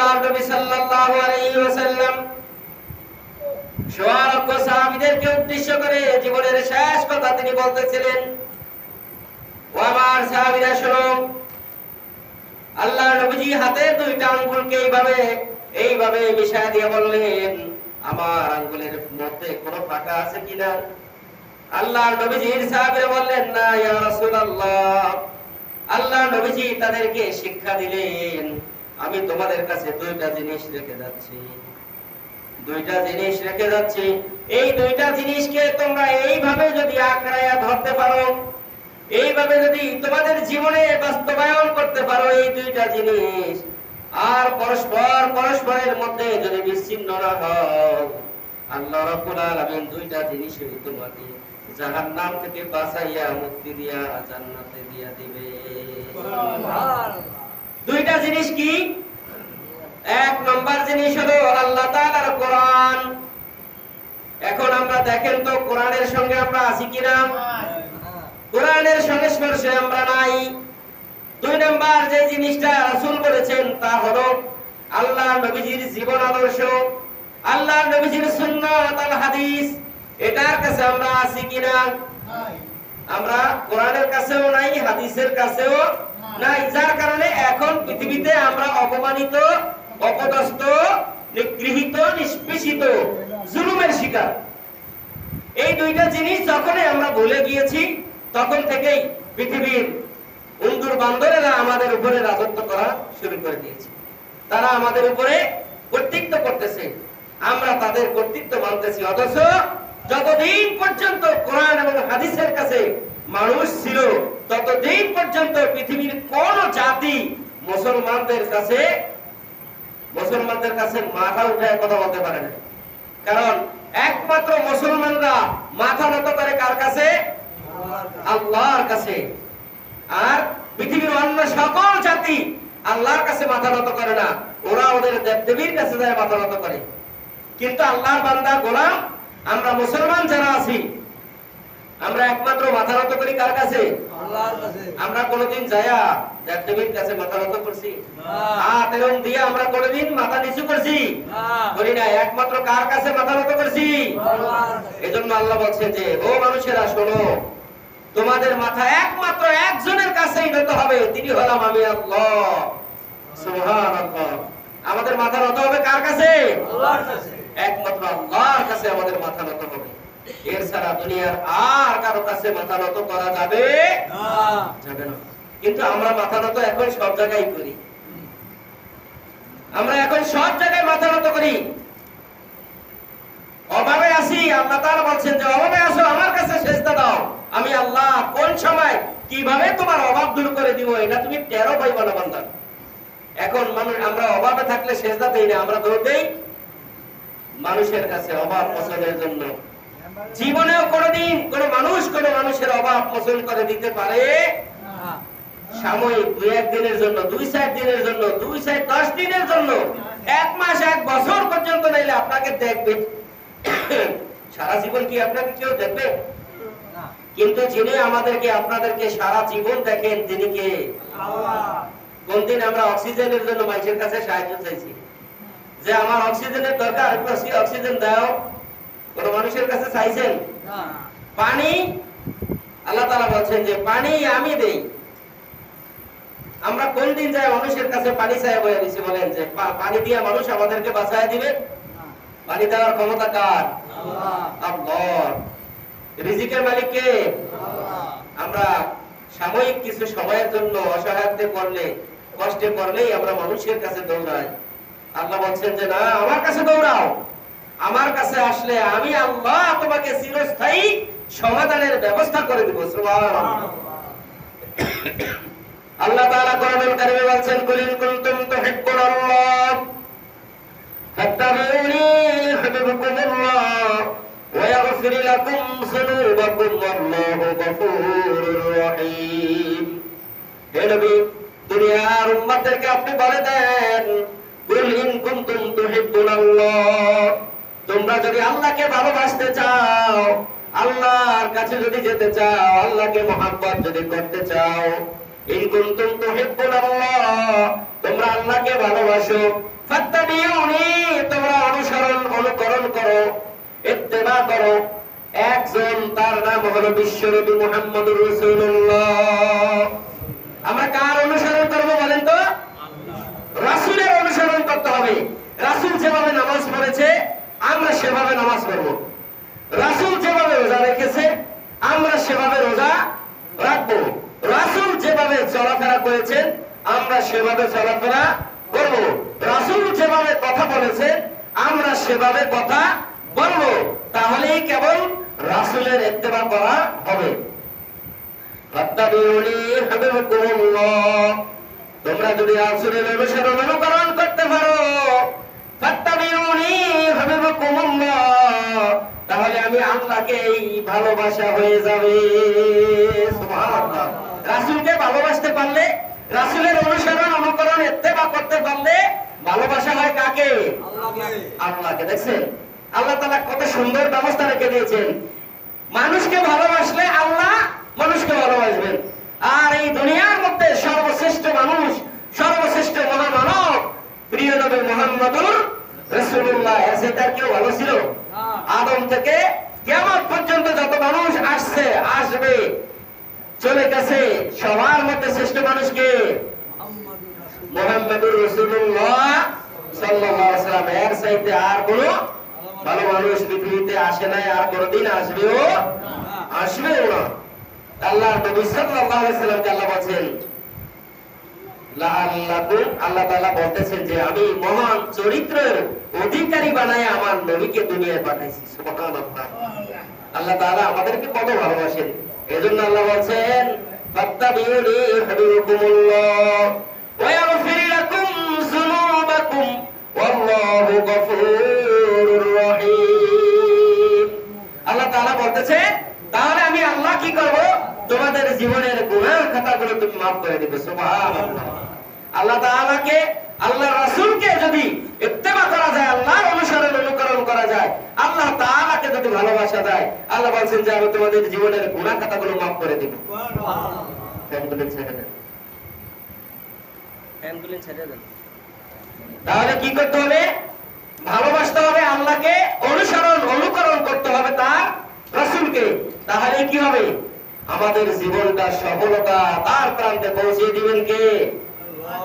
আল্লাহর নবী সাল্লাল্লাহু আলাইহি ওয়াসাল্লাম সওয়ারক সাহাবীদেরকে উদ্দেশ্য করে জীবনের শেষ কথা তিনি বলতেছিলেন, ও আমার সাহাবীরা শোনো, আল্লাহর নবীজি হাতে দুইটা আঙ্গুলকে এইভাবে মিশায় দিয়ে বললেন, আমার আঙ্গুলের মধ্যে কোনো ফাঁকা আছে কিনা? আল্লাহর নবীজির সাহাবীরা বললেন, না ইয়া রাসূলুল্লাহ। আল্লাহর নবীজি তাদেরকে শিক্ষা দিলেন, আমি তোমাদের কাছে দুইটা জিনিস রেখে যাচ্ছি, এই দুইটা জিনিসকে তোমরা এইভাবে যদি আঁকড়ায়া ধরতে পারো, এইভাবে যদি তোমাদের জীবনে বাস্তবায়ন করতে পারো এই দুইটা জিনিস, আর পরস্পরের মধ্যে যদি বিচ্ছিন্ন না হও, আল্লাহ রাব্বুল আলামিন দুইটা জিনিসই তোমাকে জাহান্নাম থেকে বাঁচাইয়া মুক্তি দিয়া জান্নাতে দিয়া দিবে। দুইটা জিনিস কি? এক নম্বর জিনিস হলো আল্লাহ তাআলার কোরআন। এখন আমরা দেখেন তো কোরআনের সঙ্গে আমরা আছি কিনা? কোরআনের সংস্পর্শে আমরা নাই। দুই নম্বর যে জিনিসটা রাসূল বলেছেন তা হলো আল্লাহর নবীজির জীবন আদর্শ, আল্লাহর নবীজির সুন্নাত আল হাদিস। এটার কাছে আমরা আছি কিনা? আমরা কোরআনের কাছেও নাই, হাদিসের কাছেও নাই, যার কারণে এখন পৃথিবীতে আমরা অপমানিত, অপদস্থ, নিগৃহীত, নিষ্পেষিত, জুলুমের শিকার। এই দুইটা জিনিস যখনই আমরা ভুলে গিয়েছি, তখন থেকেই পৃথিবীর উন্দুর বান্দরেরা আমাদের উপরে রাজত্ব করা শুরু করে দিয়েছে। তারা আমাদের উপরে কর্তৃত্ব করতেছে, আমরা তাদের কর্তৃত্ব মানতেছি। অথচ যতদিন পর্যন্ত কোরআন এবং হাদিসের কাছে মানুষ ছিল, ততদিন পর্যন্ত পৃথিবীর কোন জাতি মুসলমানদের কাছে মাথা উঠায় কথা বলতে পারে না। কারণ একমাত্র মুসলমানরা মাথা নত করে কার কাছে? আল্লাহর কাছে। আর পৃথিবীর অন্য সকল জাতি আল্লাহর কাছে মাথা নত করে না, ওরা ওদের দেবদেবীর কাছে যায় মাথা নত করে। কিন্তু আল্লাহর বান্দা গোলাম আমরা মুসলমান যারা আছি, আমরা একমাত্র মাথা নত করি কার কাছে? আল্লাহর কাছে। আমরা কোনোদিন যায়া দেবদেবীর কাছে মাথা নত করছি? হাত এরকম দিয়ে আমরা কোনোদিন মাথা নিচু করছি? করি না। একমাত্র কার কাছে মাথা নত করছি? আল্লাহর কাছে। এজন্য আল্লাহ বলছেন যে, ও মানুষেরা শোনো, তোমাদের মাথা একমাত্র একজনের কাছেই নত হবে, তিনি হলাম আমি আল্লাহ। সুবহানাল্লাহ। আমাদের মাথা নত হবে কার কাছে? আল্লাহর কাছে। একমাত্র আল্লাহর কাছে আমাদের মাথা নত হবে। এর ছাড়া দুনিয়ার আর কারো কাছে মাথা নত করা যাবে না। কিন্তু আমরা মাথা নত এখন সব জায়গায় করি। আমরা এখন সব জায়গায় মাথা নত করি। অভাবে আছি, আল্লাহ তাআলা বলছেন যে অভাবে আছো, আমার কাছে সিজদা দাও। আমি আল্লাহ কোন সময় কিভাবে তোমার অভাব দূর করে দিব এটা তুমি টেরও পাইবা না বান্দা। এখন আমরা অভাবে থাকলে সিজদা দেই না, আমরা দৌড় দেই মানুষের কাছে অভাব মোচনের জন্য। জীবনেও কোনদিন কোন মানুষের অভাব মোচন করে দিতে পারে সাময়িক 2-1 দিনের জন্য, 2-4 দিনের জন্য, 2-10 দিনের জন্য, 1 মাস 1 বছর পর্যন্ত নাইলে আপনাকে দেখবে। সারা জীবন কি আপনাকে কেউ দেখবে? কিন্তু যিনি আমাদেরকে আপনাদেরকে সারা জীবন দেখেন তিনি কে? আল্লাহ। কোনদিন আমরা অক্সিজেনের জন্য মানুষের কাছে সাহায্য চাইছি যে আমার অক্সিজেনের দরকার, অক্সিজেন দাও? কোন মানুষের কাছে চাইছেন? না। পানি আল্লাহ তাআলা বলছেন যে পানি আমি দেই। আমরা কোনদিন যাই মানুষের কাছে পানি চাই বলে দিছি? বলেন যে পানি দিয়ে মানুষ আমাদেরকে বাঁচায় দিবে? পানি দেওয়ার ক্ষমতা কার? আল্লাহ। রিজিকের মালিক কে? আল্লাহ। আমরা সাময়িক কিছু সময়ের জন্য অসহায়ত্বে পড়লে, কষ্টে পড়লেই আমরা মানুষের কাছে দৌড়াই। আল্লাহ বলছেন যে না, আমার কাছে দৌড়াও। আমার কাছে আসলে আমি আল্লাহ তোমাকে চিরস্থায়ী সমাধানের ব্যবস্থা করে দেব। সুবহানাল্লাহ। আল্লাহ তাআলা কোরআনুল কারীমে বলছেন, কুল ইন কুনতুম তুহিব্বুনাল্লাহ ফাত্তাবিউনি ইউহিব্বুকুমুল্লাহ ওয়া ইয়াগফির লাকুম যুনুবাকুম ওয়াল্লাহু গফুরুর রহিম। হে নবী, দুনিয়ার উম্মতদেরকে আপনি বলে দেন, কুল ইন কুনতুম তুহিব্বুনাল্লাহ, তোমরা যদি আল্লাহকে ভালোবাসতে চাও, আল্লাহর কাছে যদি যেতে চাও, আল্লাহকে মহব্বত যদি করতে চাও, ইন কুনতুম তুহিব্বুনাল্লাহ, তোমরা আল্লাহকে ভালোবাসো, ফাত্তাবিউনি, তোমরা অনুসরণ অনুকরণ করো, ইত্তেবা করো। একজন, তার নাম হলো বিশ্বনবী মুহাম্মদুর রাসূলুল্লাহ। আমরা কার অনুসরণ করব বলেন তো? রাসূলের অনুসরণ করতে হবে। রাসূল যেভাবে নামাজ পড়েছে আমরা সেভাবে নামাজ পড়ব। রাসূল যেভাবে রোজা রেখেছে আমরা সেভাবে রোজা রাখবো। রাসূল যেভাবে চলাফেরা করেছেন আমরা সেভাবে চলাফেরা করব। রাসূল যেভাবে কথা বলেছেন আমরা সেভাবে কথা বলবো। তাহলেই কেবল রাসূলের ইত্তেবা করা হবে। ফাত্তাবিউনি ইউহিব্বুকুমুল্লাহ, তোমরা যদি রাসূলের অনুসরণ অনুকরণ করতে পারো, ফাত্তাবিউনি ইউহিব্বুকুমুল্লাহ, তাহলে আমি আল্লাহকে ভালোবাসা হয়ে যাবে। সুবহানাল্লাহ। রাসূলকে ভালোবাসতে পারলে, রাসূলের অনুসরণ অনুকরণ ইত্তেবা করতে পারলে ভালোবাসা হয় কাকে? আল্লাহকে। আল্লাহকে। দেখছেন আল্লাহ তাআলা কত সুন্দর ব্যবস্থা রেখে দিয়েছেন। মানুষকে ভালোবাসলে আল্লাহ মানুষকে ভালোবাসবেন। আর এই দুনিয়ার মধ্যে সর্বশ্রেষ্ঠ মানুষ, সর্বশ্রেষ্ঠ মহামানব প্রিয় নবী মুহাম্মদুর রাসূলুল্লাহ, এসে তার কেউ ভালো ছিল? আদম থেকে কিয়ামত পর্যন্ত যত মানুষ আসছে আসবে চলে গেছে, সবার মধ্যে শ্রেষ্ঠ মানুষকে মুহাম্মদুর রাসূলুল্লাহ সাল্লাল্লাহু আলাইহি ওয়াসাল্লাম। এর চাইতে আর কোনো ভালো মানুষ পৃথিবীতে আসে নাই, আর কোনদিন আসবেও না। আল্লাহ নবী সাল্লাল্লাহু আলাইহি ওয়াসাল্লামকে আল্লাহ বলেন লাআল্লাকুম, আল্লাহ তাআলা বলতেছেন যে আমি মহান চরিত্রের অধিকারী বানায় আমার নবীকে দুনিয়ায় পাঠাইছি। সুবহানাল্লাহ। আল্লাহ তাআলা আমাদেরকে কত ভালোবাসেন। এজন্য আল্লাহ বলেন ফাত্তাবিউনি ইউহিব্বুকুমুল্লাহ ওয়া ইয়াগফির লাকুম যুনুবাকুম ওয়াল্লাহু গফুরুর রহিম। আল্লাহ তাআলা বলতেছে তাহলে আমি আল্লাহ কি করব? তোমাদের জীবনের গুনাহ খাতাগুলো তুমি maaf করে দিবে। সুবহানাল্লাহ। আল্লাহ তাআলাকে, আল্লাহ রাসূলকে যদি ইত্তেবা করা যায়, আল্লাহর অনুসরণ অনুকরণ করা যায়, আল্লাহ তাআলাকে যদি ভালোবাসা যায়, আল্লাহ বলেন যে আমি তোমাদের জীবনের গুনাহ খাতাগুলো maaf করে দিব। সুবহানাল্লাহ। ফ্যানগুলো ছেড়ে দেন, ফ্যানগুলো ছেড়ে দেন। তাহলে কি করতে হবে? ভালোবাসতে হবে আল্লাহকে, অনুসরণ অনুকরণ করতে হবে তার রাসূলকে। তাহলে কি হবে? আমাদের জীবনটা সফলতা তার প্রান্তে পৌঁছে দিবেন কে?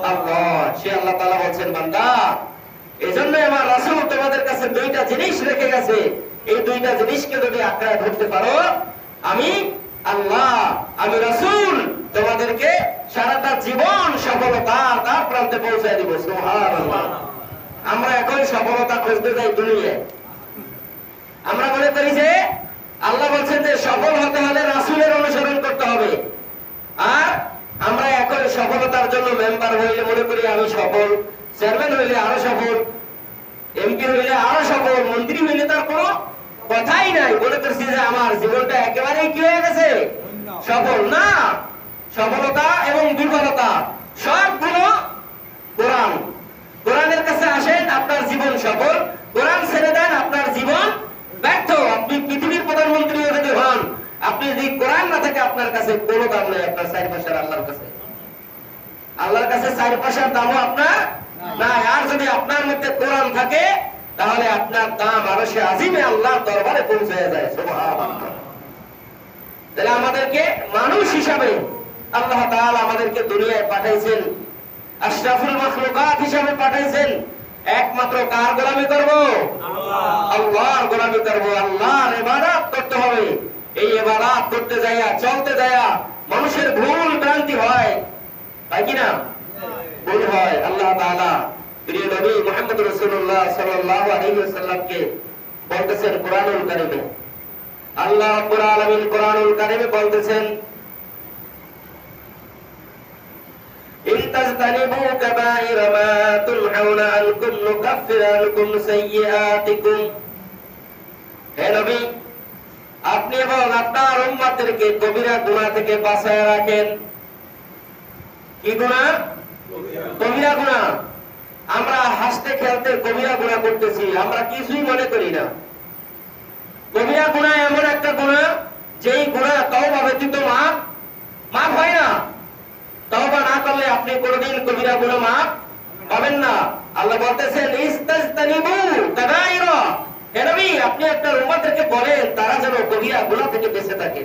আল্লাহ। সে আল্লাহ তাআলা বলেন বান্দা, এজন্য আমার রাসূল তোমাদের কাছে দুইটা জিনিস রেখে গেছে, এই দুইটা জিনিসকে যদি আঁকড়ে ধরতে পারো, আমি আল্লাহ, আমি রাসূল তোমাদেরকে সারাটা জীবন সফলতা তার প্রান্তে পৌঁছে দিব। সুবহানাল্লাহ। আমরা এখন সফলতা খুঁজতে যাই দুনিয়ায়। আমরা মনে করি যে আল্লাহ বলছেন যে সফল হতে হলে রাসূলের অনুসরণ করতে হবে। আর আমরা এখন সফলতার জন্য মেম্বার হইলে মনে করি আমি সফল, চেয়ারম্যান হইলে আরো সফল, এমপি হইলে আরো সফল, মন্ত্রী হইলে তার কোনো কথাই নাই। মনে করছি যে আমার জীবনটা একেবারেই কি হয়ে গেছে? সফল না। সফলতা এবং বিফলতা সবগুলো কোরআন। কোরআনের কাছে আসেন, আপনার জীবন সফল। কোরআন ছেড়ে দেন, আপনার জীবন ব্যর্থ। আপনি পৃথিবীর প্রধানমন্ত্রী যদি হন, আপনি যদি কোরআন না থাকে আপনার কাছে কোনো দাম নেই। আপনার চারপাশের আল্লাহর কাছে, আল্লাহর কাছে চারপাশের দামও আপনার নাই। আর যদি আপনার মধ্যে কোরআন থাকে তাহলে আপনার দাম আরশে আজিমে আল্লাহর দরবারে পৌঁছে যায়। সুবহানাল্লাহ। তাহলে আমাদেরকে মানুষ হিসাবে আল্লাহ তাআলা আমাদেরকে দুনিয়ায় পাঠাইছেন, আশরাফুল মাখলুকাত হিসাবে পাঠাইছেন। একমাত্র কার গোলামি করব? আল্লাহর গোলামি করব। আল্লাহর ইবাদত করতে হবে। এই ইবাদত করতে যাইয়া, চলতে যাইয়া মানুষের ভুল ভ্রান্তি হয়, তাই কি না? ভুল হয়। আল্লাহ তাআলা প্রিয় নবী মুহাম্মদ রাসূলুল্লাহ সাল্লাল্লাহু আলাইহি ওয়াসাল্লামকে বলতেছেন কোরআনুল কারীমে, আল্লাহ রাব্বুল আলামিন কোরআনুল কারীমে বলতেছেন ইন তাজতানিবু কাবাইরা মা তুনহাউনা আনকুম নুকাফির আনকুম সাইয়্যাতিকুম। হে নবী, আপনি এবং আপনার উম্মতদেরকে কবিরা গুনাহ থেকে বাঁচায় রাখেন। কি গুনাহ? কবিরা গুনাহ। আমরা হাসতে খেলতে কবিরা গুনাহ করতেছি, আমরা কিছুই মনে করি না। কবিরা গুনাহ এমন একটা গুনাহ যেই গুনাহ তওবা ব্যতীত মাফ হয় না। তওবা না করলে আপনি কোনদিন কবিরা গুনাহ মাফ পাবেন না। আল্লাহ বলতেছেন ইস্তাজতানিবু কাবাইরা, হে নবী আপনি আপনার উম্মতদেরকে বলেন তারা যেন কবিরা গুনাহ থেকে বেঁচে থাকে।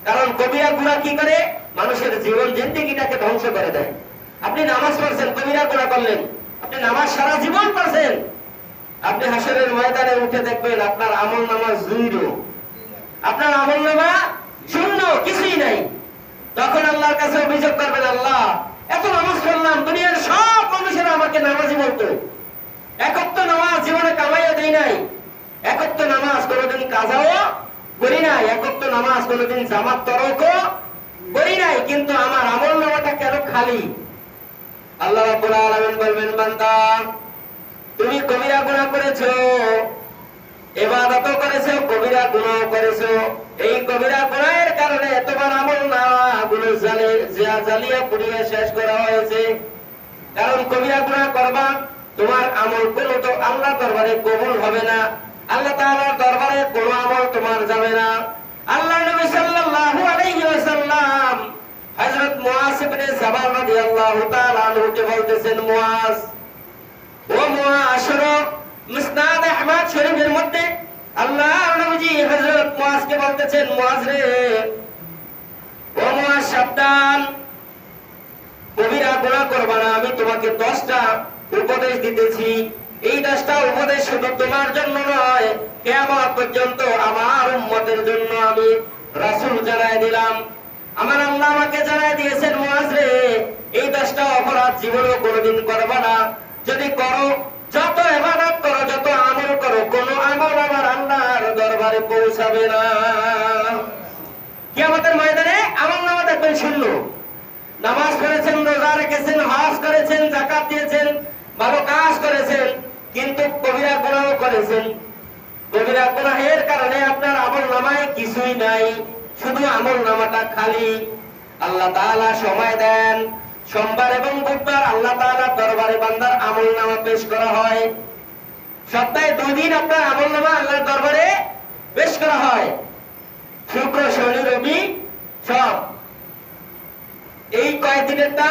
কারণ কবিরা গুনাহ কি করে? মানুষের জীবন জিন্দেগিটাকে ধ্বংস করে দেয়। আপনি নামাজ পড়ছেন, কবিরা গুনাহ করলেন, আপনি নামাজ সারা জীবন পড়ছেন, আপনি হাসরের ময়দানে উঠে দেখবেন আপনার আমলনামা জিরো, আপনার আমলনামা শূন্য, কিছুই নাই। তখন আল্লাহর কাছে অভিযোগ করবেন, আল্লাহ এত নামাজ পড়লাম, দুনিয়ার সব মানুষেরা আমাকে নামাজি বলতো, একত্ব নামাজ জীবনে কামাইয়া দেই নাই, একত্ব নামাজ কোনোদিন কাজাও করি নাই, একত্ব নামাজ কোনোদিন জামাত তরকও করি নাই, কিন্তু আমার আমলনামাটা কেন খালি? আল্লাহ রাব্বুল আলামিন বলবেন, বান্দা তুমি কবিরা গুনাহ করেছো, ইবাদতও করেছো, কবিরা গুনাহ করেছো, এই কবিরা গুনাহের কারণে তোমার আমলনামাগুলো জ্বালিয়ে পুড়িয়ে শেষ করা হয়েছে। কারণ কবিরা গুনাহ করবা, তোমার আমল কোনো তো আল্লাহর দরবারে কবুল হবে না, আল্লাহ তাআলার দরবারে কোনো আমল তোমার যাবে না। আল্লাহ নবী সাল্লাল্লাহু আলাইহি ওয়াসাল্লাম হযরত মুআজ ইবনে জাবাল রাদিয়াল্লাহু তাআলা আনহুকে বলতেছেন, মুআজ, ও মুআজ শোনো, মুসনাদ আহমদ শরীফের মধ্যে আল্লাহ নবীজি হযরত মুআজকে বলতেছেন, মুআজ রে, ও মুআজ সাবধান, কবিরা গুনাহ করবা না। আমি তোমাকে 10টা উপদেশ দিতেছি, এই 10টা উপদেশ শুধু তোমার জন্য নয়, কিয়ামত পর্যন্ত আমার উম্মতের জন্য আমি রাসূল জানাই দিলাম। আমার আল্লাহ আমাকে জানাই দিয়েছেন, মুআজ রে, এই 10টা অপরাধ জীবনে কোনোদিন করবা না। যদি করো, যত ইবাদত করো, যত আমল করো, কোন আমল আমার আল্লাহর দরবারে পৌঁছাবে না। কিয়ামতের ময়দানে আমলনামা দেখবেন শূন্য। নামাজ পড়েছেন, রোজা রেখেছেন, হজ করেছেন, যাকাত দিয়েছেন, ভালো কাজ করেছেন, কিন্তু কবিরা গুনাহ করেছেন। কবিরা গুনাহের কারণে আপনার আমলনামায় কিছুই নাই, শুধু আমলনামাটা খালি। আল্লাহ তাআলা সময় দেন, সোমবার এবং বুধবার আল্লাহ তাআলার দরবারে বান্দার আমলনামা পেশ করা হয়। সপ্তাহে 2 দিন আপনার আমলনামা আল্লাহর দরবারে পেশ করা হয়, শুক্র, শনি, রবি, সব। এই কয়েকদিনেরটা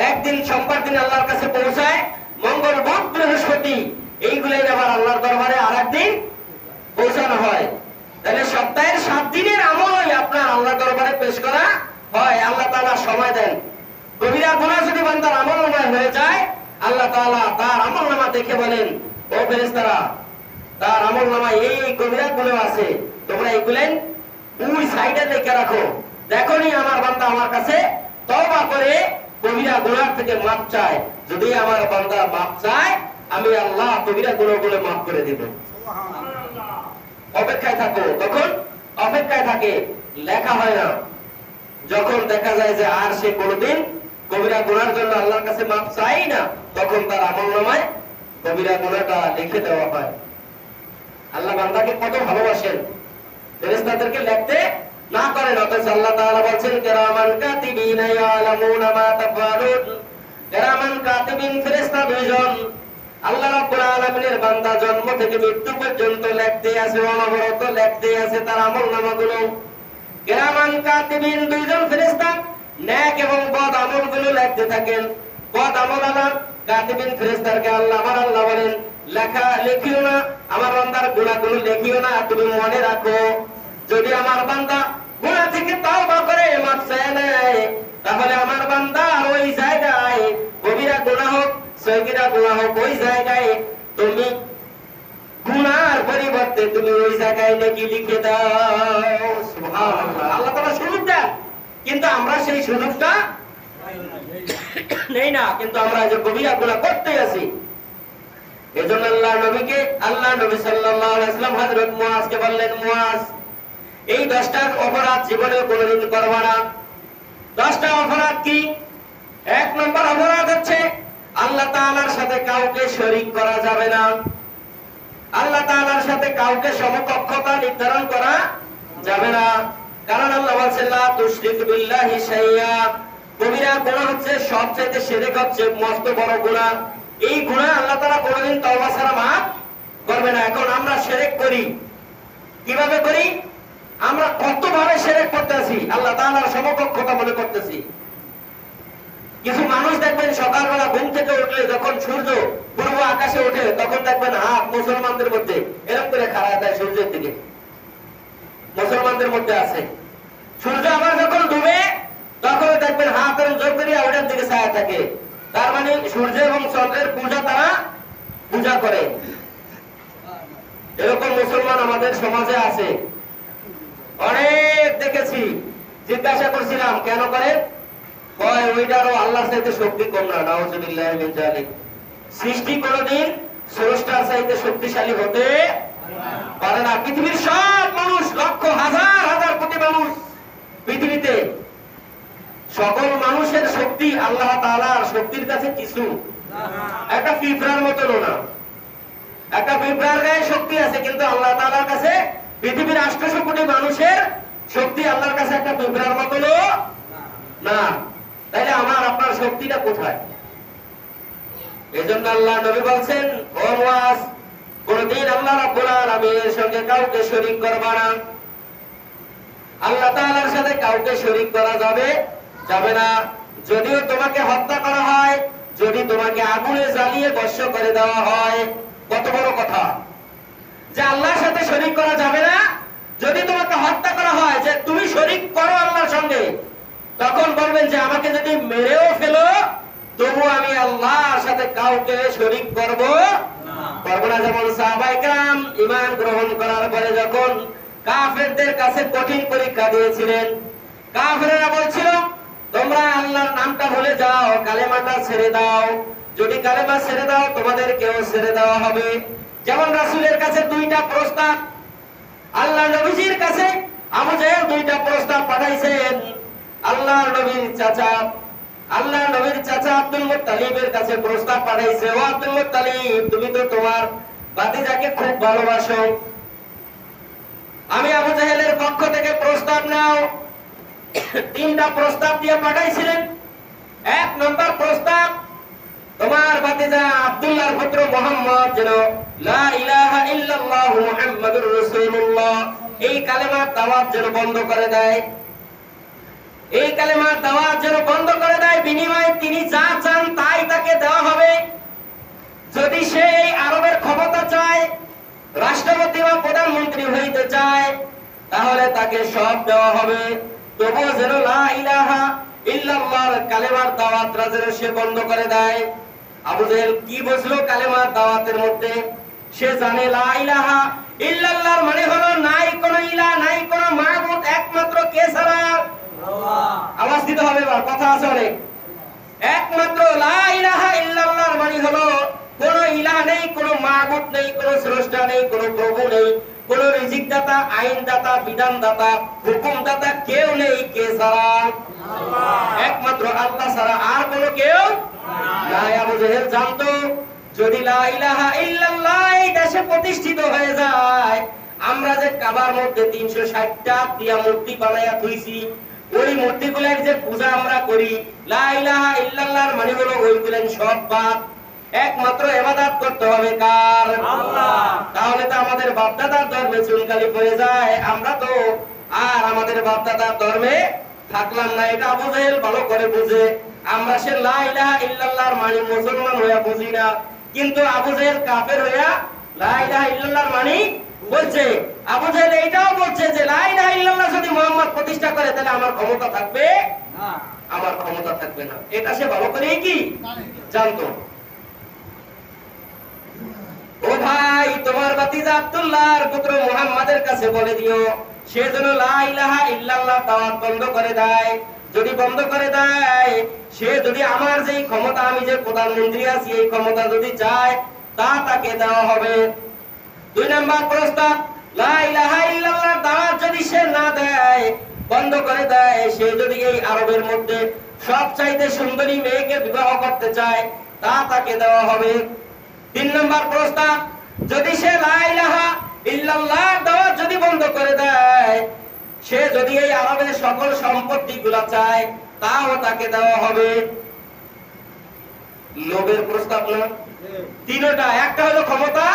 একদিন সোমবার দিন আল্লাহর কাছে পৌঁছায়, মঙ্গল, বুধ, বৃহস্পতি এইগুলাই আবার আল্লাহর দরবারে আরেকদিন পৌঁছানো হয়। তাহলে সপ্তাহের 7 দিনের আমলই আপনার আল্লাহর দরবারে পেশ করা হয়। আল্লাহ তাআলা সময় দেন। কবিরা গুনাহ যদি বান্দার আমলনামায় হয়ে যায়, আল্লাহ তাআলা তার আমলনামা দেখে বলেন, ও ফেরেশতারা, তার আমলনামায় এই কবিরা গুনাহ আছে, তোমরা এগুলেন ওই সাইডে লিখে রাখো। দেখোনি আমার বান্দা আমার কাছে তওবা করে কবিরা গুনাহ থেকে মাপ চায়, যদি আমার বান্দা মাপ চায়, আমি আল্লাহ কবিরা গুনাহগুলো মাফ করে দেব। সুবহানাল্লাহ। অপেক্ষায় থাকো, তখন অপেক্ষায় থাকে, লেখা হয় না। যখন দেখা যায় যে আর সে কোনোদিন কবিরা গুনার জন্য আল্লাহর কাছে মাপ চাই না, তখন তার আমলনামায় কবিরা গুনাহটা লিখে দেওয়া হয়। আল্লাহ বান্দাকে কত ভালোবাসেন, ফেরেশতাদেরকে লিখতে না করেন, অথচ আল্লাহ তাআলা বলছেন, কিরামান কাতিবিনা ইয়ালামুনা মা তাফআলুন। কিরামান কাতিবিন ফেরেশতা দুইজন, আল্লাহ রাব্বুল আলামিনের বান্দা জন্ম থেকে মৃত্যু পর্যন্ত লিখতে আছে, অনবরত লিখতে আছে তার আমলনামাগুলো। কিরামান কাতিবিন দুইজন ফেরেশতা নেক এবং বদ আমলগুলো লিখতে থাকেন। বদ আমলওয়ালা কাতিবিন ফেরেশতাকে আল্লাহ বলেন, লেখা লিখিও না, আমার বান্দার গুনাহগুলো লিখিও না, তুমি মনে রাখো, যদি আমার বান্দা গুনাহ থেকে তওবা করে মাফ চায় নেয়, তাহলে আমার বান্দা ওই জায়গায় কবিরা গুনাহ হোক, সগীরা গুনাহ হোক, ওই জায়গায় তুমি গুনার পরিবর্তে তুমি ওই জায়গায় নেকি লিখে দাও। সুবহানাল্লাহ। আল্লাহ তাআলা সুযোগ দেন, কিন্তু আমরা সেই সুযোগটা নেই না, কিন্তু আমরা যে কবিরা গুনাহ করতে আছি। এজন্য আল্লাহ নবী সাল্লাল্লাহু আলাইহি ওয়াসাল্লাম হযরত মুআজকে বললেন, মুআজ, এই 10টা অপরাধ জীবনে কোনোদিন করবা না। 10টা অপরাধ কি? 1 নম্বর অপরাধ হচ্ছে আল্লাহ তাআলার সাথে কাউকে শরীক করা যাবে না। আল্লাহ তাআলার সাথে কাউকে সমকক্ষতা নির্ধারণ করা যাবে না। কারণ আল্লাহ বলেন, লা তুশরিক বিল্লাহি শাইআ। কবিরা গুনাহ হচ্ছে সবচেয়ে শিরক, হচ্ছে মস্ত বড় গুনাহ। এই গুনাহ আল্লাহ তাআলা কোনোদিন তওবা ছাড়া মাফ করবে না। এখন আমরা শিরক করি, কিভাবে করি? আমরা কতভাবে শিরক করতেছি, আল্লাহ তাআলার সমকক্ষতা মনে করতেছি। কিছু মানুষ দেখবেন সকালবেলা ঘুম থেকে উঠলে যখন সূর্য পূর্ব আকাশে ওঠে তখন দেখবেন হাত মুসলমানদের মধ্যে এরকম করে খাড়া দেয় সূর্যের দিকে, মুসলমানদের মধ্যে আছে। সূর্য আবার যখন ডুবে তখন দেখবেন হাত এরকম জোর করিয়া ওটার দিকে ছায়া থাকে, তার মানে সূর্য এবং চন্দ্রের পূজা তারা পূজা করে। এরকম মুসলমান আমাদের সমাজে আছে, অনেক দেখেছি। জিজ্ঞাসা করছিলাম কেন করে, কয় ওইটারও আল্লাহর চাইতে শক্তি কম না, নাউজুবিল্লাহ মিন যালিক। সৃষ্টি কোনদিন স্রষ্টার চাইতে শক্তিশালী হতে পারে না। পৃথিবীর সব মানুষ, লক্ষ হাজার হাজার কোটি মানুষ পৃথিবীতে, সকল মানুষের শক্তি আল্লাহ তাআলার শক্তির কাছে কিছু, একটা পিঁপড়ার মতনও না। একটা পিঁপড়ার গায়ে শক্তি আছে, কিন্তু আল্লাহ তাআলার কাছে পৃথিবীর 800 কোটি মানুষের শক্তি আল্লাহর কাছে একটা পিঁপড়ার মতনও না। তাইলে আমার আপনার শক্তিটা কোথায়? এজন্য আল্লাহ নবী বলছেন, ও মুআজ, কোনদিন আল্লাহ রাব্বুল আলামিনের সঙ্গে কাউকে শরীক করবা না। আল্লাহ তাআলার সাথে কাউকে শরীক করা যাবে না। যদিও তোমাকে হত্যা করা হয়, যদি তোমাকে আগুনে জ্বালিয়ে ভস্ম করে দেওয়া হয়, কত বড় কথা যে আল্লাহর সাথে শরীক করা যাবে না। যদি তোমাকে হত্যা করা হয়, যে তুমি শরীক করো আল্লাহর সঙ্গে, তখন বলবেন যে আমাকে যদি মেরেও ফেলো তবু আমি আল্লাহর সাথে কাউকে শরীক করব না। যেমন সাহাবায়ে কেরাম ঈমান গ্রহণ করার পরে যখন কাফেরদের কাছে কঠিন পরীক্ষা দিয়েছিলেন, কাফেররা বলছিল তোমরা আল্লাহর নামটা ভুলে যাও, কালেমাটা ছেড়ে দাও। যদি কালেমা ছেড়ে দাও তোমাদেরকেও ছেড়ে দেওয়া হবে। যেমন রাসূলের কাছে 2টা প্রস্তাব, আল্লাহ নবীজির কাছে আবু জাহেল 2টা প্রস্তাব পাঠাইছেন। আল্লাহর নবীর চাচা আব্দুল মুত্তালিবের কাছে প্রস্তাব পাঠাইছে, ও আব্দুল মুত্তালিব, তুমি তো তোমার ভাতিজাকে খুব ভালোবাসো, আমি আবু জাহেলের পক্ষ থেকে প্রস্তাব নাও। 3টা প্রস্তাব দিয়ে পাঠাইছিলেন। 1 নম্বর প্রস্তাব, তোমার ভাতিজা আব্দুল্লাহর পুত্র মুহাম্মদ যেন লা ইলাহা ইল্লাল্লাহ মুহাম্মাদুর রাসূলুল্লাহ এই কালেমার দাওয়াত যেন বন্ধ করে দেয়। এই কালেমার দাওয়াত যেন বন্ধ করে দেয়, বিনিময়ে তিনি যা চান তাই তাকে দেওয়া হবে। যদি সে এই আরবের ক্ষমতা চায়, রাষ্ট্রপতি বা প্রধানমন্ত্রী হইতে চায়, তাহলে তাকে সব দেওয়া হবে। তবুও যেন লা ইলাহা ইল্লাল্লাহর কালেমার দাওয়াতটা যেন সে বন্ধ করে দেয়। আবু জাহেল কি বুঝলো কালেমার দাওয়াতের মধ্যে? সে জানে লা ইলাহা ইল্লাল্লাহর মানে হলো নাই কোনো ইলাহ, নাই কোনো মাবুদ, একমাত্র কে ছাড়া? আল্লাহ। আওয়াজ দিতে হবে, কথা আছে অনেক। একমাত্র লা ইলাহা ইল্লাল্লাহর মানে হলো কোন ইলাহ নেই, কোন মাবুদ নেই, কোন স্রষ্টা নেই, কোন প্রভু নেই, কোন রিজিক দাতা, আইন দাতা, বিধান দাতা, হুকুম দাতা কেউ নেই। কে ছাড়া? আল্লাহ। একমাত্র আল্লাহ ছাড়া আর কোন কেউ নাই। আবু জাহেল জানতো যদি লা ইলাহা ইল্লাল্লাহ এই দেশে প্রতিষ্ঠিত হয়ে যায়, আমরা যে কাবার মধ্যে 360টা তিয়া মূর্তি বানায়া থইছি, ওই মূর্তিগুলোর যে পূজা আমরা করি, লা ইলাহা ইল্লাল্লাহর মানে হলো ওইগুলোর সব বাদ, একমাত্র ইবাদত করতে হবে কার? আল্লাহ। তাহলে তো আমাদের বাপদাদার ধর্মে চুনকালি পড়ে যায়, আমরা তো আর আমাদের বাপদাদার ধর্মে থাকলাম না। এটা আবু জাহেল ভালো করে বুঝে। আমরা সে লা ইলাহা ইল্লাল্লাহর মানে মুসলমান হইয়া বুঝি না, কিন্তু আবু জাহেল কাফের হইয়া লা ইলাহা ইল্লাল্লাহর মানে বলছে। আবু জাহেল এইটাও বলছে যে লা ইলাহা ইল্লাল্লাহ যদি মুহাম্মদ প্রতিষ্ঠা করে তাহলে আমার ক্ষমতা থাকবে না, আমার ক্ষমতা থাকবে না। এটা সে ভালো করেই কি জানতো। ও ভাই, তোমার ভাতিজা আব্দুল্লাহর পুত্র মুহাম্মাদের কাছে বলে দিও সে যেন লা ইলাহা ইল্লাল্লাহ দাওয়াত বন্ধ করে দেয়। যদি বন্ধ করে দেয়, সে যদি আমার যেই ক্ষমতা, আমি যে প্রধানমন্ত্রী আছি এই ক্ষমতা যদি চায়, তা তাকে দেওয়া হবে। 2 নম্বর প্রস্তাব, লা ইলাহা ইল্লাল্লাহ দাওয়াত যদি সে না দেয়, বন্ধ করে দেয়, সে যদি এই আরবের মধ্যে সবচাইতে সুন্দরী মেয়েকে বিবাহ করতে চায়, তা তাকে দেওয়া হবে। 3 নম্বর প্রস্তাব, যদি সে লা ইলাহা ইল্লাল্লাহ দাওয়াত যদি বন্ধ করে দেয়, সে যদি এই আরবের সকল সম্পত্তিগুলো চায়, তাও তাকে দেওয়া হবে। লোভের প্রস্তাব না? 3টা, একটা হলো ক্ষমতা,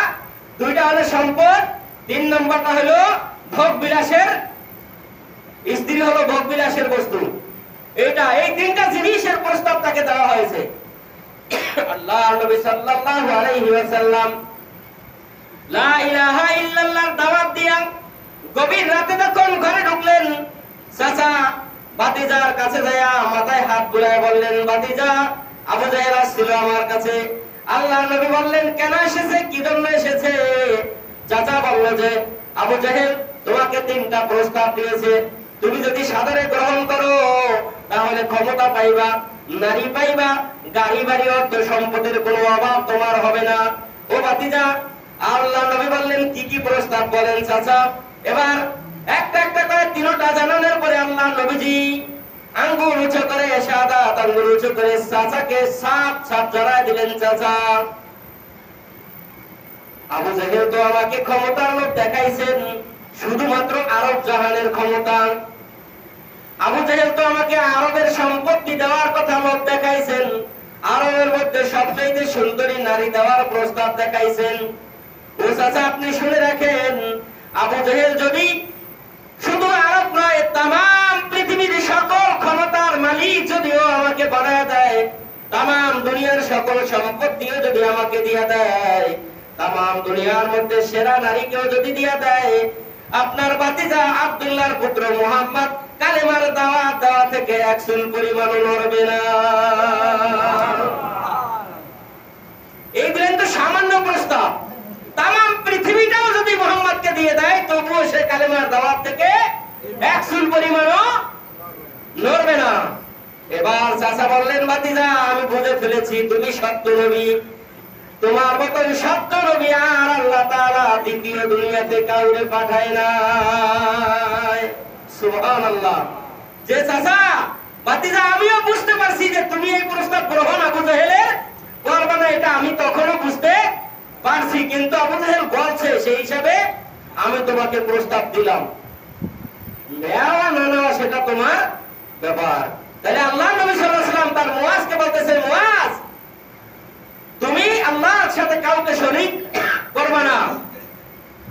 2টা হলো সম্পদ, 3 নম্বরটা হলো ভোগ বিলাসের, স্ত্রী হলো ভোগ বিলাসের বস্তু। এই তিনটা জিনিসের প্রস্তাব তাকে দেওয়া হয়েছে। আল্লাহর নবী সাল্লাল্লাহু আলাইহি ওয়াসাল্লাম লা ইলাহা ইল্লাল্লাহর দাওয়াত দিয়া গভীর রাতে যখন ঘরে ঢুকলেন, চাচা ভাতিজার কাছে যায়া মাথায় হাত বুলায় বললেন, ভাতিজা আবু জাহেল আসছিল আমার কাছে। আল্লাহর নবী বললেন, কেন এসেছে, কি জন্য এসেছে? চাচা বলল যে আবু জাহেল তোমাকে তিনটা প্রস্তাব দিয়েছে, তুমি যদি সাদরে গ্রহণ করো তাহলে ক্ষমতা পাইবা, নারী পাইবা, গাড়ি বাড়ি অর্থ সম্পদের কোনো অভাব তোমার হবে না। ও ভাতিজা, আল্লাহ নবী বললেন, কি কি প্রস্তাব বলেন চাচা। এবার একটা একটা করে তিনটা জানানোর পরে আল্লাহ নবীজি আঙ্গুল উঁচু করে শাহাদাত আঙ্গুল উঁচু করে চাচাকে সাপ সাপ জড়ায় দিলেন। চাচা, আবু জাহেল তো আমাকে ক্ষমতার লোভ দেখাইছেন, শুধুমাত্র আরব জাহানের ক্ষমতা। আবু জাহেল তো আমাকে আরবের সম্পত্তি দেওয়ার কথা লোভ দেখাইছেন, আরবের মধ্যে সবচেয়ে সুন্দরী নারী দেওয়ার প্রস্তাব দেখাইছেন। ও চাচা, আপনি শুনে রাখেন, আবু জাহেল যদি শুধু আরব নয়, তামাম পৃথিবীর সকল ক্ষমতার মালিক যদিও আমাকে বানায় দেয়, তামাম দুনিয়ার সকল সম্পত্তিও যদি আমাকে দিয়ে দেয়, তামাম দুনিয়ার মধ্যে সেরা নারীকেও যদি দিয়ে দেয়, আপনার ভাতিজা আব্দুল্লাহর পুত্র মুহাম্মদ কালেমার দাওয়াত দেওয়া থেকে এক চুল পরিমাণ নড়বে না। এইগুলো তো সামান্য প্রস্তাব। তামাম পৃথিবীটাও যদি মুহাম্মদকে দিয়ে দেয়, তবুও সে কালেমার দাওয়াত থেকে এক চুল পরিমাণও নড়বে না। এবার চাচা বললেন, ভাতিজা আমি বুঝে ফেলেছি তুমি সত্য নবী, তোমার মতন সত্য নবী আর আল্লাহ তাআলা দ্বিতীয় দুনিয়াতে কাউকে পাঠায় নাই। সুবহানাল্লাহ। যে চাচা, ভাতিজা আমিও বুঝতে পারছি যে তুমি এই প্রস্তাব গ্রহণ আবু জাহেলের করবে না, এটা আমি তখনও বুঝতে পারছি, কিন্তু আবু জাহেল বলছে সেই হিসাবে আমি তোমাকে প্রস্তাব দিলাম, নেওয়া না নেওয়া সেটা তোমার ব্যাপার। তাহলে আল্লাহ নবী সাল্লাল্লাহু আলাইহি ওয়াসাল্লাম তার মুয়াজকে বলতেছে, মুয়াজ তুমি আল্লাহর সাথে কাউকে শরীক করবে না,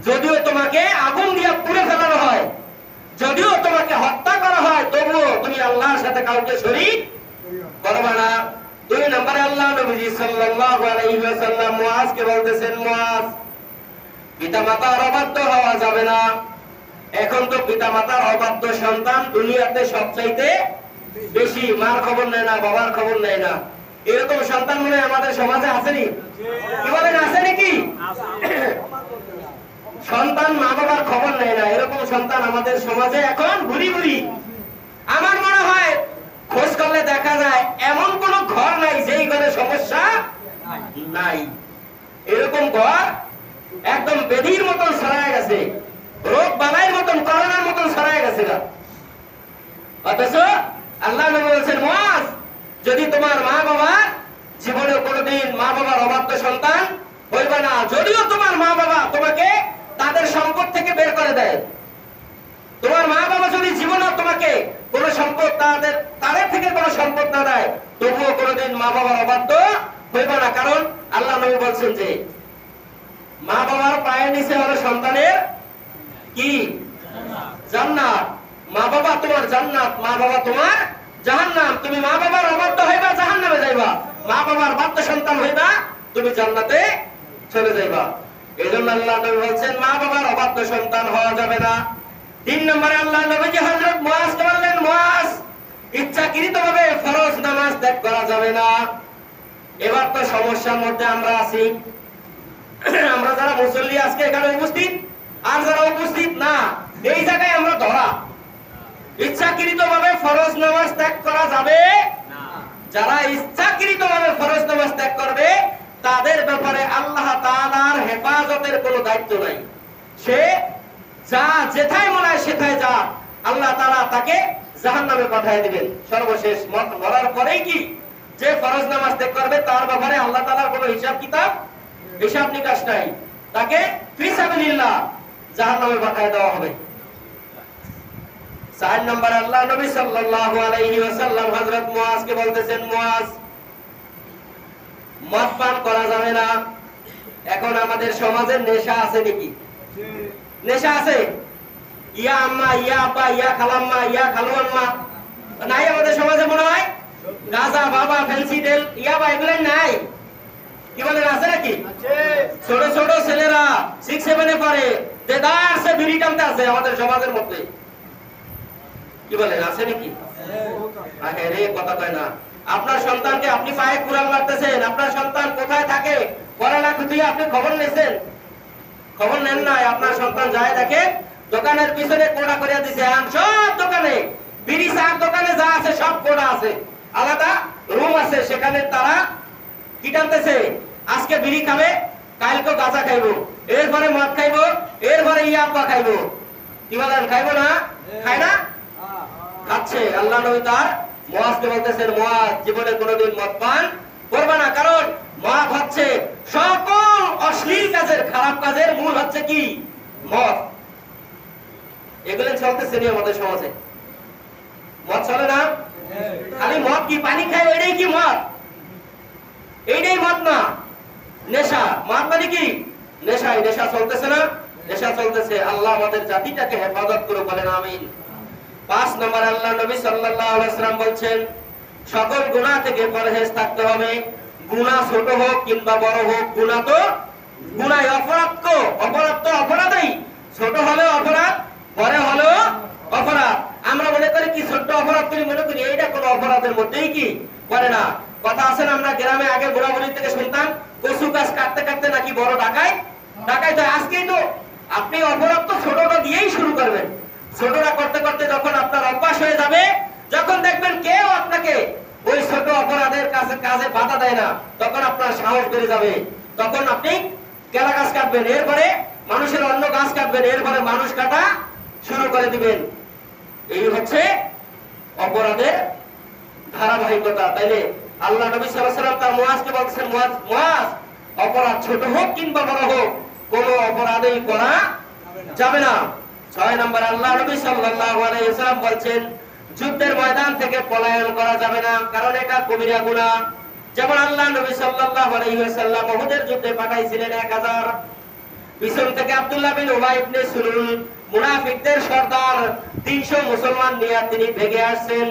যদিও তোমাকে আগুন দিয়ে পুড়ে ফেলানো হয়, যদিও তোমাকে হত্যা করা হয়, তবুও তুমি আল্লাহর সাথে কাউকে শরীক করবে না। দুই নম্বরে আল্লাহ নবী সাল্লাল্লাহু আলাইহি ওয়াসাল্লাম মুয়াজকে বলতেছেন, মুয়াজ পিতামাতার অবাধ্য হওয়া যাবে না। এখন তো পিতামাতার অবাধ্য সন্তান দুনিয়াতে সবচাইতে বেশি, মার খবর নেয় না, বাবার খবর নেয় না, এরকম সন্তান মনে আমাদের সমাজে আসেনি? কি বলেন, আছে নাকি? সন্তান মা বাবার খবর নেয় না, এরকম সন্তান আমাদের সমাজে এখন ঘুরি ঘুরি। আমার মনে হয় খোঁজ করলে দেখা যায় এমন কোন ঘর নাই যেই ঘরে সমস্যা নাই। এরকম ঘর একদম বেদির মতন ছড়ায় গেছে, রোগ বালাইয়ের মতন, করোনার মতন ছড়ায় গেছে না। অথচ আল্লাহ নবী বলেছেন, মুয়াজ যদি তোমার মা বাবার জীবনে কোনোদিন মা বাবার অবাধ্য সন্তান হইবে না, যদিও তোমার মা বাবা তোমাকে তাদের সম্পদ থেকে বের করে দেয়, তোমার মা বাবা যদি জীবনে তোমাকে কোন সম্পদ তাদের থেকে কোন সম্পদ না দেয়, তবুও কোনোদিন মা বাবার অবাধ্য হইবে না। কারণ আল্লাহ নবী বলছেন যে মা বাবার পায়ের নিচে হলো সন্তানের কি? জান্নাত। মা বাবা তোমার জান্নাত, মা বাবা তোমার জাহান্নাম। তুমি মা বাবার অবাধ্য হইবা, জাহান্নামে যাইবা, মা বাবার বাধ্য সন্তান হইবা, তুমি জান্নাতে চলে যাইবা। এজন্য আল্লাহ নবী বলছেন মা বাবার অবাধ্য সন্তান হওয়া যাবে না। তিন নম্বরে আল্লাহ নবী হযরত মুয়াজকে বললেন, মুয়াজ ইচ্ছাকৃতভাবে ফরজ নামাজ ত্যাগ করা যাবে না। এবার তো সমস্যার মধ্যে আমরা আছি, আমরা যারা মুসল্লি আজকে এখানে উপস্থিত আর যারা উপস্থিত না, এই জায়গায় আমরা ধরা। ইচ্ছাকৃতভাবে ফরজ নামাজ ত্যাগ করা যাবে না। যারা ইচ্ছাকৃতভাবে ফরজ নামাজ ত্যাগ করবে তাদের ব্যাপারে আল্লাহ তাআলার হেফাজতের কোনো দায়িত্ব নাই। সে যা যেথায় মনে হয় সেথায় যা, আল্লাহ তাআলা তাকে জাহান্নামে পাঠিয়ে দিবেন। সর্বশেষ মরার পরেই কি যে ফরজ নামাজ ত্যাগ করবে তার ব্যাপারে আল্লাহ তাআলার কোনো হিসাব নিকাশ নাই, তাকে ফি সাবিলিল্লাহ জাহান্নামে পাঠিয়ে দেওয়া হবে। 4 নম্বর আল্লাহ নবী সাল্লাল্লাহু আলাইহি ওয়াসাল্লাম হযরত মুয়াজকে বলতেছেন, মুয়াজ মদ পান করা যাবে না। এখন আমাদের সমাজে নেশা আছে নাকি? নেশা আছে। ইয়া আম্মা, ইয়া আব্বা, ইয়া খালাম্মা, ইয়া খালুয়াম্মা, নাই আমাদের সমাজে মনে হয় গাঁজা বাবা ফেন্সিডেল ইয়াবা এগুলো নাই, কি বলেন আছে নাকি? ছোট ছোট ছেলেরা 6-7 এ পড়ে দেদারসে বিড়ি টানতে আছে আমাদের সমাজের মধ্যে, কি বলেন আছে নাকি? আরে কথা কয় না। আপনার সন্তানকে আপনি পায়ে কুড়াল মারতেছেন, আপনার সন্তান কোথায় থাকে পড়ালেখা দিয়ে আপনি খবর নিয়েছেন? খবর নেন নাই। আপনার সন্তান যায় দেখে দোকানের পিছনে কোড়া করে দিছে, সব দোকানে বিড়ি চার দোকানে যা আছে সব কোড়া আছে, আলাদা রুম আছে, সেখানে তারা কি টানতেছে, আজকে বিড়ি খাবে, কালকে গাঁজা খাইবো, এরপরে মদ খাইবো, এরপরে ইয়াবা খাইবো, কি বলেন খাইবো না? খায় না? খাচ্ছে। আল্লাহ নবী তার মুআজকে বলতেছেন, মুআজ জীবনে কোনোদিন মদ পান করবে না, কারণ মদ হচ্ছে সকল অশ্লীল কাজের, খারাপ কাজের মূল হচ্ছে কি? মদ। এগুলো চলতেছে নি আমাদের সমাজে? মদ চলে না? খালি মদ কি পানি খায় এটাই কি মদ? এইটাই মদ না, নেশা। মদ মানে কি? নেশা। নেশা চলতেছে না? নেশা চলতেছে। আল্লাহ আমাদের জাতিটাকে হেফাজত করে, বলেন আমিন। 5 নম্বর আল্লাহ নবী সাল্লাল্লাহু আলাইহি ওয়াসাল্লাম বলছেন, সকল গুনাহ থেকে পরহেজ থাকতে হবে। গুনাহ ছোট হোক কিংবা বড় হোক, গুনাহ তো গুনাহ, অপরাধ তো অপরাধই, ছোট হলেও অপরাধ, বড় হলেও অপরাধ। আমরা মনে করি কি ছোট অপরাধ করি, মনে করি এইটা কোনো অপরাধের মধ্যেই কি পড়ে না। কথা আছে না, আমরা গ্রামে আগে বুড়াবুড়ি থেকে শুনতাম কচু গাছ কাটতে কাটতে নাকি বড় ডাকাই তো। আজকেই তো আপনি অপরাধ তো ছোটটা দিয়েই শুরু করবেন। ছোটটা করতে করতে যখন আপনার অভ্যাস হয়ে যাবে, যখন দেখবেন কেউ আপনাকে ওই ছোট অপরাধের কাজে বাধা দেয় না, তখন আপনার সাহস বেড়ে যাবে। তখন আপনি কেলা গাছ কাটবেন, এরপরে মানুষের অন্য গাছ কাটবেন, এরপরে মানুষ কাটা শুরু করে দিবেন। এই হচ্ছে অপরাধের ধারাবাহিকতা। তাইলে আল্লাহ নবী সাল্লাল্লাহু আলাইহি ওয়াসাল্লাম তার মুআজকে বলছেন, মুআজ অপরাধ ছোট হোক কিংবা বড় হোক, কোনো অপরাধই করা যাবে না। 6 নম্বর আল্লাহ নবী সাল্লাল্লাহু আলাইহি ওয়াসাল্লাম বলছেন, যুদ্ধের ময়দান থেকে পলায়ন করা যাবে না, কারণ এটা কবিরা গুনাহ। যেমন আল্লাহ নবী সাল্লাল্লাহু আলাইহি ওয়াসাল্লাম উহুদের যুদ্ধে পাঠাইছিলেন 1000, পিছন থেকে আব্দুল্লাহ বিন উবাই ইবনে সুলুল মুনাফিকদের সর্দার 300 মুসলমান নিয়ে তিনি ভেগে আসছেন।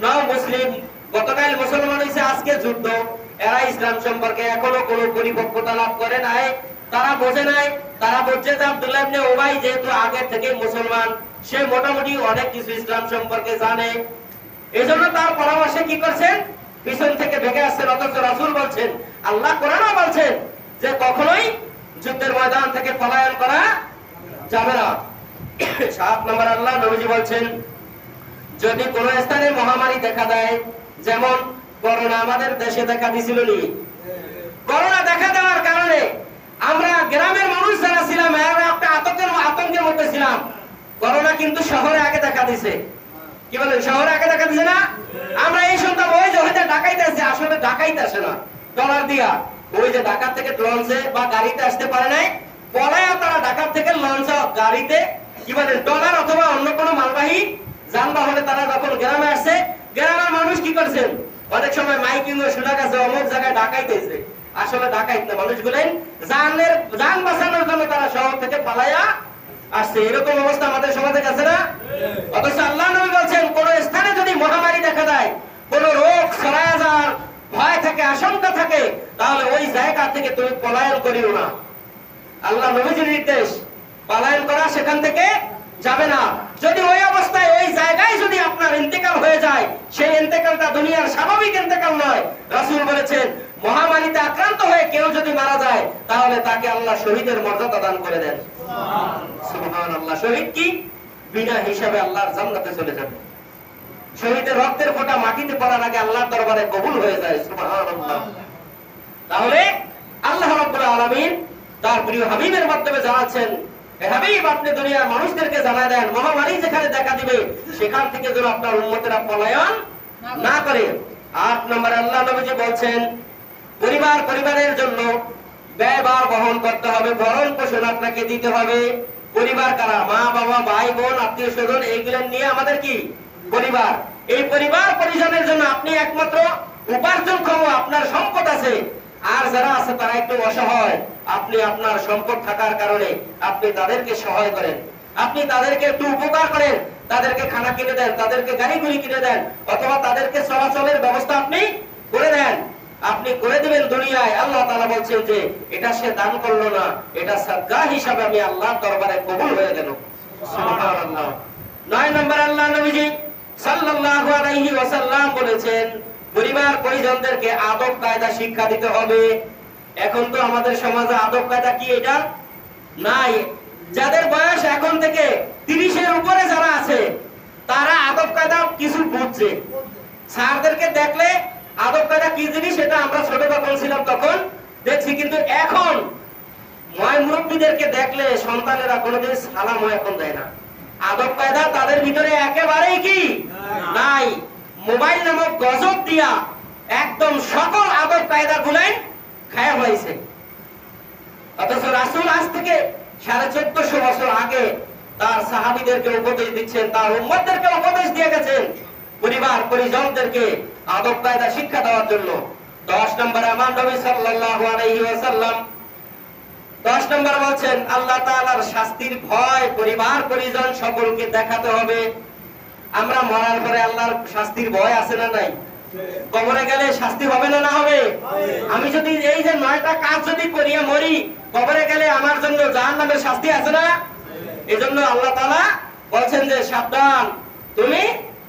নও মুসলিম, গতকাল মুসলমান হইছে, আজকে যুদ্ধ। এরা ইসলাম সম্পর্কে এখনো কোনো পরিপক্কতা লাভ করে নাই, তারা বোঝে নাই। তারা বলছে যে আব্দুল্লাহ ইবনে উবাই যেহেতু আগে থেকে মুসলমান, সে মোটামুটি অনেক কিছু ইসলাম সম্পর্কে জানে, এজন্য তার পরামর্শে কি করছেন, পিছন থেকে ভেগে আসছেন। অথচ রাসূল বলছেন, আল্লাহ কোরআনে বলছেন যে কখনোই যুদ্ধের ময়দান থেকে পলায়ন করা যাবে না। 7 নম্বর আল্লাহ নবীজি বলছেন, যদি কোন স্থানে মহামারী দেখা দেয়, যেমন করোনা আমাদের দেশে দেখা দিছিল নি, করোনা দেখা দেওয়ার কারণে আমরা গ্রামের মানুষ যারা ছিলাম এরা একটা আতঙ্কের মধ্যে ছিলাম। করোনা কিন্তু শহরে আগে দেখা দিছে, কি বলেন, শহরে আগে দেখা দিছে না? আমরা এই শুনতাম ওই যে হয়তো ডাকাইতে আসছে, আসলে ডাকাইতে আসে না, ডলার দিয়া ওই যে ঢাকা থেকে লঞ্চে বা গাড়িতে আসতে পারে নাই, পলায়া তারা ঢাকা থেকে লঞ্চে গাড়িতে কি বলেন ডলার অথবা অন্য কোনো মালবাহী যানবাহনে তারা যখন গ্রামে আসছে, গ্রামের মানুষ কি করছেন, অনেক সময় মাইকিং ও শোনা গেছে অমুক জায়গায় ডাকাইতেছে, আসলে ডাকাইত না, মানুষগুলেন জান বাঁচানোর জন্য তারা শহর থেকে পালায়া আসছে। এরকম অবস্থা আমাদের সমাজে গেছে না? অথচ আল্লাহ নবী বলছেন, কোন স্থানে যদি মহামারী দেখা দেয়, কোন রোগ ছড়ায় যাওয়ার ভয় থাকে, আশঙ্কা থাকে, তাহলে ওই জায়গা থেকে তুমি পলায়ন করিও না। আল্লাহ নবীজির নির্দেশ, পলায়ন করা সেখান থেকে যাবে না। যদি ওই অবস্থায় ওই জায়গায় যদি আপনার ইন্তেকাল হয়ে যায়, সেই ইন্তেকালটা দুনিয়ার স্বাভাবিক ইন্তেকাল নয়। রাসূল বলেছেন, মহামারীতে আক্রান্ত হয়ে কেউ যদি মারা যায়, তাহলে তাকে আল্লাহ শহীদের মর্যাদা দান করে দেন। সুবহানাল্লাহ। শহীদ কি বিনা হিসাবে আল্লাহর জান্নাতে চলে যাবে। শহীদের রক্তের ফোঁটা মাটিতে পড়ার আগে আল্লাহর দরবারে কবুল হয়ে যায়। সুবহানাল্লাহ। তাহলে আল্লাহ রাব্বুল আলামিন তার প্রিয় হাবিবের মাধ্যমে জানাচ্ছেন, হে হাবিব, আপনি দুনিয়ার মানুষদেরকে জানায় দেন, মহামারী যেখানে দেখা দিবে সেখান থেকে যেন আপনার উম্মতেরা পলায়ন না করে। 8 নম্বর আল্লাহ নবীজি বলছেন, পরিবারের জন্য ব্যয়ভার বহন করতে হবে, ভরণ পোষণ আপনাকে দিতে হবে। পরিবার কারা? মা বাবা, ভাই বোন, আত্মীয় স্বজন, এইগুলো নিয়ে আমাদের কি পরিবার। এই পরিবার পরিজনের জন্য আপনি একমাত্র উপার্জনক্ষম, আপনার সম্পদ আছে। আর যারা আছে তারা একটু অসহায়, আপনি আপনার সম্পদ থাকার কারণে আপনি তাদেরকে সহায় করেন, আপনি তাদেরকে একটু উপকার করেন, তাদেরকে খানা কিনে দেন, তাদেরকে গাড়ি গুড়ি কিনে দেন, অথবা তাদেরকে চলাচলের ব্যবস্থা আপনি করে দেন, আপনি করে দিবেন দুনিয়ায়। আল্লাহ তাআলা বলছেন যে এটা সে দান করলো না, এটা সাদকা হিসাবে আমি আল্লাহর দরবারে কবুল হয়ে গেল। সুবহানাল্লাহ। 9 নম্বর আল্লাহ নবীজি সাল্লাল্লাহু আলাইহি ওয়াসাল্লাম বলেছেন পরিবার পরিজনদেরকে আদব কায়দা শিক্ষা দিতে হবে। এখন তো আমাদের সমাজে আদব কায়দা কি এটা নাই। যাদের বয়স এখন থেকে 30 এর উপরে যারা আছে তারা আদব কায়দা কিছু বুঝছে। স্যারদেরকে দেখলে আদব কায়দা কি জিনিস সেটা আমরা ছোট যখন ছিলাম তখন দেখছি, কিন্তু এখন ময় মুরব্বীদেরকে দেখলে সন্তানেরা কোনোদিন সালাম এখন দেয় না। আদব কায়দা তাদের ভিতরে একেবারেই কি নাই। মোবাইল নামক গজব দিয়া একদম সকল আদব কায়দা গুলাই খায়া হয়েছে। অথচ রাসূল আজ থেকে 1450 বছর আগে তার সাহাবীদেরকে উপদেশ দিচ্ছেন, তার উম্মতদেরকে উপদেশ দিয়ে গেছেন পরিবার পরিজনদেরকে আদব কায়দা শিক্ষা দেওয়ার জন্য। 10 নম্বরে আমার নবী সাল্লাল্লাহু আলাইহি ওয়াসাল্লাম 10 নম্বর বলছেন আল্লাহ তাআলার শাস্তির ভয় পরিবার পরিজন সকলকে দেখাতে হবে। আমরা মরার পরে আল্লাহর শাস্তির ভয় আছে না নাই? কবরে গেলে শাস্তি হবে না, না হবে? আমি যদি এই যে 9টা কাজ যদি করিয়া মরি, কবরে গেলে আমার জন্য জাহান্নামের শাস্তি আছে না? এজন্য আল্লাহ তাআলা বলছেন যে সাবধান, তুমি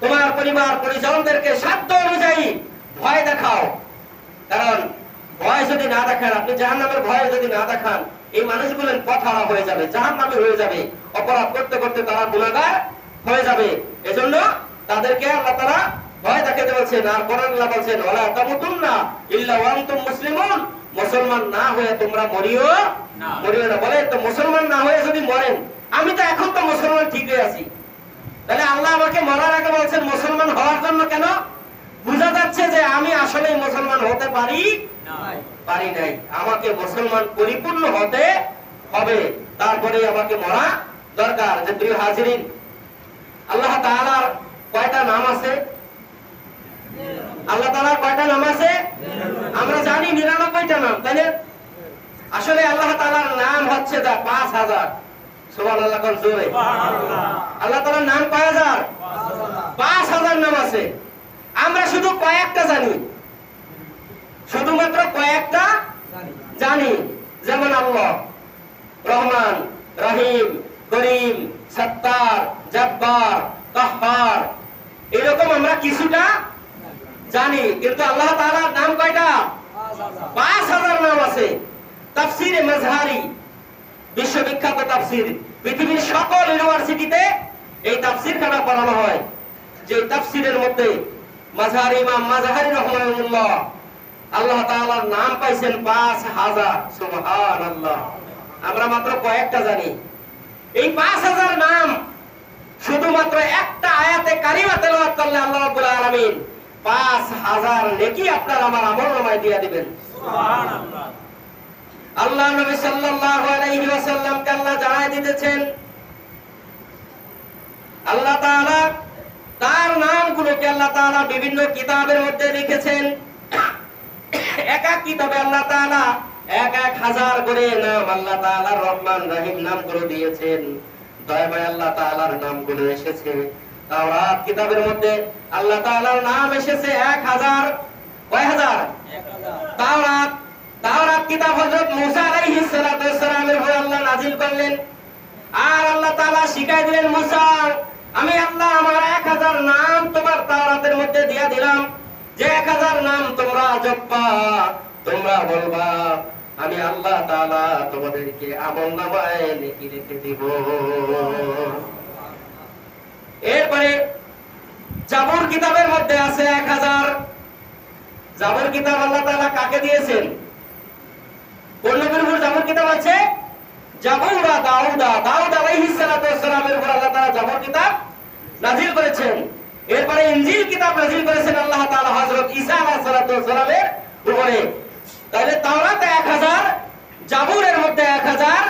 তোমার পরিবার পরিজনদেরকে সাধ্য অনুযায়ী ভয় দেখাও। কারণ ভয় যদি না দেখান, আপনি জাহান্নামের ভয় যদি না দেখান, এই মানুষগুলো পথহারা হয়ে যাবে, জাহান্নামী হয়ে যাবে, অপরাধ করতে করতে তারা গুনাহগার হয়ে যাবে। এজন্য তাদেরকে আল্লাহ তাআলা ভয় দেখাতে বলছেন। আর কোরআন আল্লাহ বলছেন ওয়ালা তামুতুন্না ইল্লা ওয়া আনতুম মুসলিমুন, মুসলমান না হয়ে তোমরা মরিও না। বলে তো মুসলমান না হয়ে যদি মরেন, আমি তো এখন তো মুসলমান ঠিকই আছি, তাহলে আল্লাহ আমাকে মরার আগে বলছেন মুসলমান হওয়ার জন্য কেন? বোঝা যাচ্ছে যে আমি আসলে মুসলমান হতে পারি নাই। আমাকে মুসলমান পরিপূর্ণ হতে হবে, তারপরে আমাকে মরা দরকার। যে প্রিয় হাজিরিন, আল্লাহ তাআলার কয়টা নাম আছে? আল্লাহ তাআলার কয়টা নাম আছে? আমরা জানি 99টা নাম, তাই না? আসলে আল্লাহ তাআলার নাম হচ্ছে 5000। সুবহানাল্লাহ, কোন জোরে সুবহানাল্লাহ। আল্লাহ তাআলার নাম কয় হাজার? 5000 নাম আছে। আমরা শুধু কয়েকটা জানি, শুধুমাত্র কয়েকটা জানি। যেমন আল্লাহ, রহমান, রহিম, করিম, সত্তার, জব্বার, কাহ্হার, এরকম আমরা কিছুটা জানি। কিন্তু আল্লাহ তাআলার নাম কয়টা? 5000 নাম আছে। তাফসীরে মাজহারি, বিশ্ববিখ্যাত তাফসীর, পৃথিবীর সকল ইউনিভার্সিটিতে এই তাফসীরখানা পড়ানো হয়। যে তাফসীরের মধ্যে মাজহারি ইমাম মাজহারি রাহমাহুল্লাহ আল্লাহ তাআলার নাম পাইছেন 5000। সুবহানাল্লাহ। আমরা মাত্র কয়েকটা জানি। এই 5000 নাম শুধুমাত্র একটা আয়াতে কারিমা তেলাওয়াত করলে আল্লাহ রাব্বুল আলামিন 5000 নেকি আপনার আমার আমলনামায় দিয়ে দিবেন। সুবহানাল্লাহ। আল্লাহ নবী সাল্লাল্লাহু আলাইহি ওয়াসাল্লামকে আল্লাহ জানায় দিতেছেন, আল্লাহ তাআলা তার নামগুলোকে আল্লাহ তাআলা বিভিন্ন কিতাবের মধ্যে লিখেছেন। এক এক কিতাবে আল্লাহ তাআলা 1000 করে নাম আল্লাহ তাআলার রহমান রহিম নামগুলো দিয়েছেন। দয়াময় আল্লাহ তাআলার নামগুলো এসেছে। তাওরাত কিতাবের মধ্যে আল্লাহ তাআলার নাম এসেছে 1000। কয় হাজার? 1000। তাওরাত কিতাব হযরত মুসা আলাইহিস সালাতু ওয়াস সালামের উপর আল্লাহ নাযিল করলেন। আর আল্লাহ তাআলা শিখাই দিলেন, মুসা, আমি আল্লাহ আমার 1000 নাম তোমার তাওরাতের মধ্যে দিয়া দিলাম, যে 1000 নাম তোমরা জপবা, তোমরা বলবা, আমি আল্লাহ তাআলা তোমাদেরকে আমলনামায় নেকি লিখে দিব। এরপরে জাবুর কিতাবের মধ্যে আছে 1000। জাবুর কিতাব আল্লাহ তাআলা কাকে দিয়েছেন? কোন নবীর উপর জাবুর কিতাব আছে? জাবুরা দাউদা, দাউদ আলাইহিস সালাতু ওয়াস সালামের উপর আল্লাহ তাআলা জাবুর কিতাব নাযিল করেছেন। এরপরে ইনজিল কিতাব নাযিল করেছেন আল্লাহ তাআলা হযরত ঈসা আলাইহিস সালাতু ওয়াস সালামের উপরে। তাহলে তাওরাতে 1000, জাবুরের মধ্যে 1000,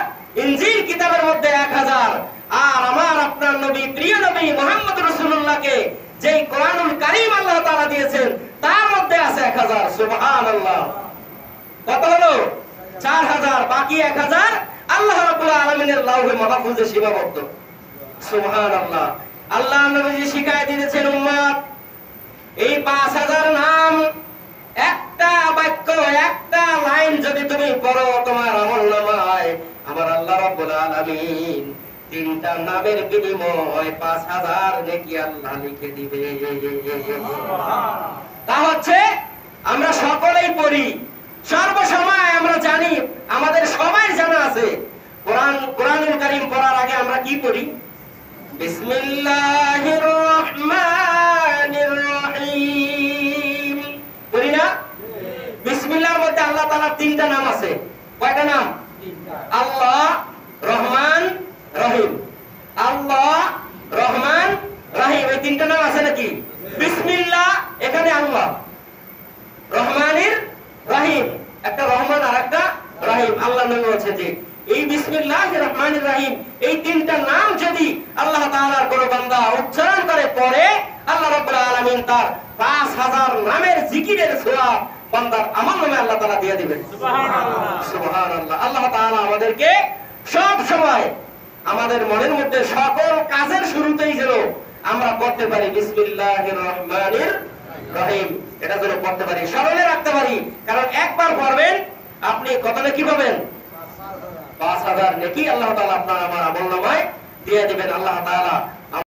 ইনজিল কিতাবের মধ্যে 1000, আর আমার আপনার নবী, প্রিয় নবী মুহাম্মদ রাসূলুল্লাহকে যেই কোরআনুল কারীম আল্লাহ তাআলা দিয়েছেন তার মধ্যে আছে 1000। সুবহানাল্লাহ। কত হলো? 4000। বাকি 1000 আল্লাহ রাব্বুল আলামিনের লাউহে মাহফুজে সীমাবদ্ধ। সুবহানাল্লাহ। আল্লাহ নবীজি শিখায় দিয়েছেন উম্মত, এই 5000 নাম একটা বাক্য, একটা লাইন যদি তুমি পড়ো তোমার আমলনামায় আমার আল্লাহ রাব্বুল আলামিন 3টা নামের বিনিময় 5000 নেকি আল্লাহ লিখে দিবে। তা হচ্ছে আমরা সকলেই পড়ি, সর্বসময় আমরা জানি, আমাদের সবাই জানা আছে কোরআনুল কারীম পড়ার আগে আমরা কি পড়ি? বিসমিল্লাহির রহমানির রহিম পড়ি না? বিসমিল্লাহর মধ্যে আল্লাহ তাআলার 3টা নাম আছে। কয়টা নাম? আল্লাহ, রহমান, রহিম। আল্লাহ, রহমান, রহিম, এই 3টা নাম আছে নাকি? বিসমিল্লাহ, এখানে আল্লাহ, রহমানির রহিম, একটা রহমান আর একটা রহিম। আল্লাহ নামে আছে যে এই বিসমিল্লাহির রহমানির রহিম, এই 3টা নাম যদি আল্লাহ তাআলার কোন বান্দা উচ্চারণ করে পড়ে, আল্লাহ রাব্বুল আলামিন তার 5000 নামের জিকিরের সওয়াব বান্দার আমলনামায় আল্লাহ তাআলা দিয়ে দিবেন। সুবহানাল্লাহ, সুবহানাল্লাহ। আল্লাহ তাআলা আমাদেরকে সব সময় আমাদের মনের মধ্যে সকল কাজের শুরুতেই যেন আমরা পড়তে পারি বিসমিল্লাহির রহমানির রহিম, এটা যেন পড়তে পারি, স্মরণে রাখতে পারি। কারণ একবার পড়বেন আপনি কত নেকি পাবেন? 5000 নেকি আল্লাহ তাআলা আপনার আমার আমলনামায় দিয়ে দিবেন। আল্লাহ তাআলা